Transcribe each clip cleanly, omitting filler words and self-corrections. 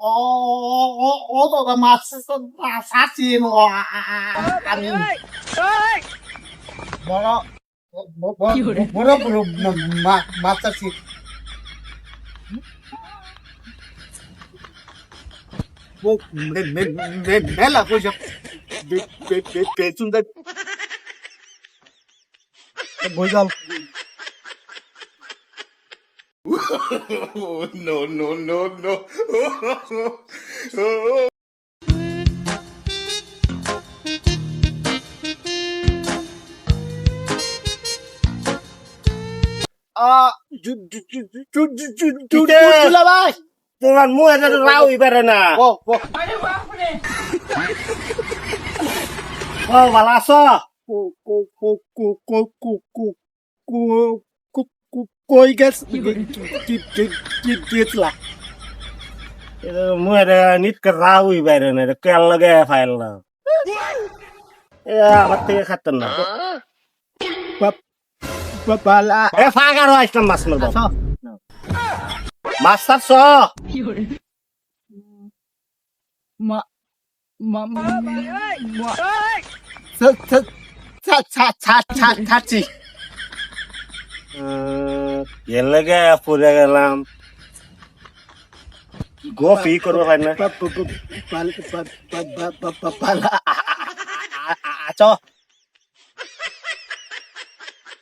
오도가 맞서 사지 뭐 아니 뭐라 뭐라 불러 맞사지 뭐 내라 보셔 배순다 뭐가 No, no, no, no. দুলাভাই তোমার মুখে তো রাও ইবারে না ও ও ভালো আছো কই গেছ গেছলা মুখে নিটকে রাও ইবারে না কেল লাগে ফাইল না আমার থেকে খাতেন না বালা এ ফাঁকা রো আসলাম মাছ মারব মাছ ছাড়ছ মা মা ছাড়ছি এর লাগে পড়ে গেলাম গোফি করবো পারি না আছো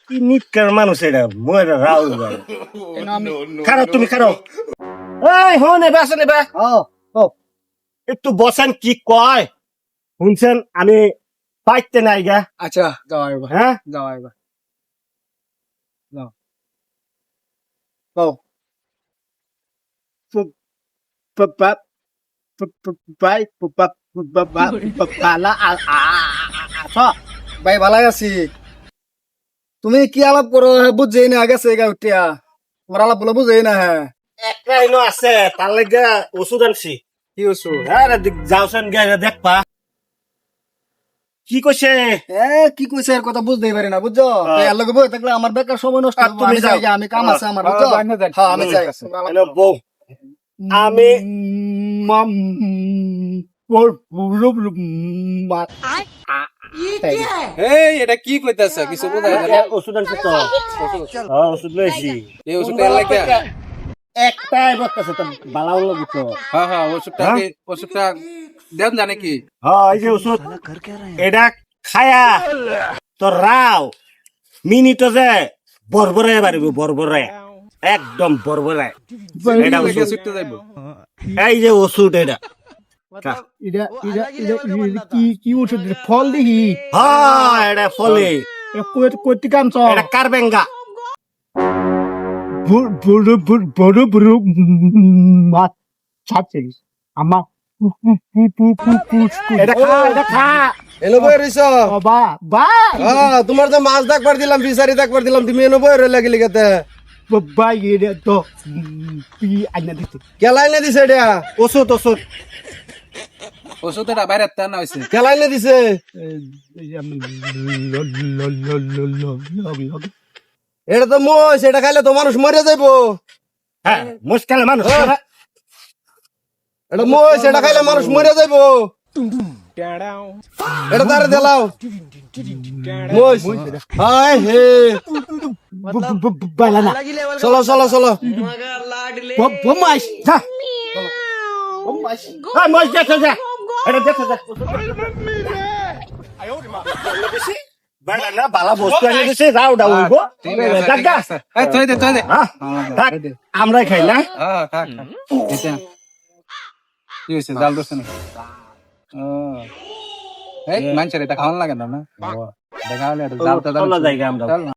কি নিটকার মানুষ এটা মুখে রাও ইবারে খারো তুমি খারো এই হো নেবে আসো নেবে ও একটু বসেন কি কয় শুনছেন আমি পাইতে নাই গা আচ্ছা যাও এবার হ্যাঁ যাও এবার যাও যাও ভাই ভালাই আছি তুমি কি আলাপ করো বুঝছেই না গেছে গা উঠিয়া তোমার আলাপ বলে বুঝেই না হ্যাঁ একটা ইনো আছে তার লাগে ওষুধ আনছি কি ওষুধ হ্যাঁ যাওছেন গে দেখবা কি কইছে কি কইছে এর কথা বুঝতেই পারি না বুঝছো এর লগে বই থাকলে আমার বেকার সময় নষ্ট হবে তুমি আমি যাও। যাই আমি কাম আছে আমার বুঝছো হ্যাঁ আমি যাই হ্যালো বউ আমি এই এটা কি কইতাছে কিছু বোঝা যায় না ওষুধ আনছি তো হ্যাঁ ওষুধ লইছি এই ওষুধটা লাগে একটাই বলতেছে তো বালাও লাগি তো হ্যাঁ হ্যাঁ ওষুধটা দেন জানে কি হ্যাঁ এই যে ওষুধ এটা খায়া তো রাও মিনিট যে বরবরে বাড়িব বরবরে একদম বরবরে এটা ওষুধ ছুটতে যাইবো এই যে ওষুধ এটা কি ওষুধ ফল দেখি হ্যাঁ এটা ফলে কইতে কানছ এটা কারবেঙ্গা বড় বড় মাছ ছাড়ছিস আমার এটা খা এলো বই রইছ বা বা হ্যাঁ তোমার তো মাছ ডাকবার দিলাম বিচারি ডাকবার দিলাম তুমি এনো বই রইলা গেলি গেতে বাই এটা তো আইনা দিতে কেলাই না দিছে এটা ওষুধ ওষুধ ওষুধটা বাইরে তা না হইছে কেলাই না দিছে এটা তো মোষ এটা খাইলে তো মানুষ মরে যাইবো হ্যাঁ মুশকিল মানুষ এটা মোষ এটা খাইলে মানুষ মরে যাইবো এটা তারে দেলাও মোষ হায় হে বালা না চলো চলো চলো বমাইশ যা হ্যাঁ মজ দেখো যা এটা দেখো যা বালা না বালা বস্তু এনে দিছে যাও দাও হইবো দাগা এই তুই দে হ্যাঁ থাক আমরাই খাই না হ্যাঁ থাক এটা কি হইছে জাল দছ না এই মানছে এটা খাওয়ান লাগে না দেখা হলে এটা জাল চলো জায়গা আমরা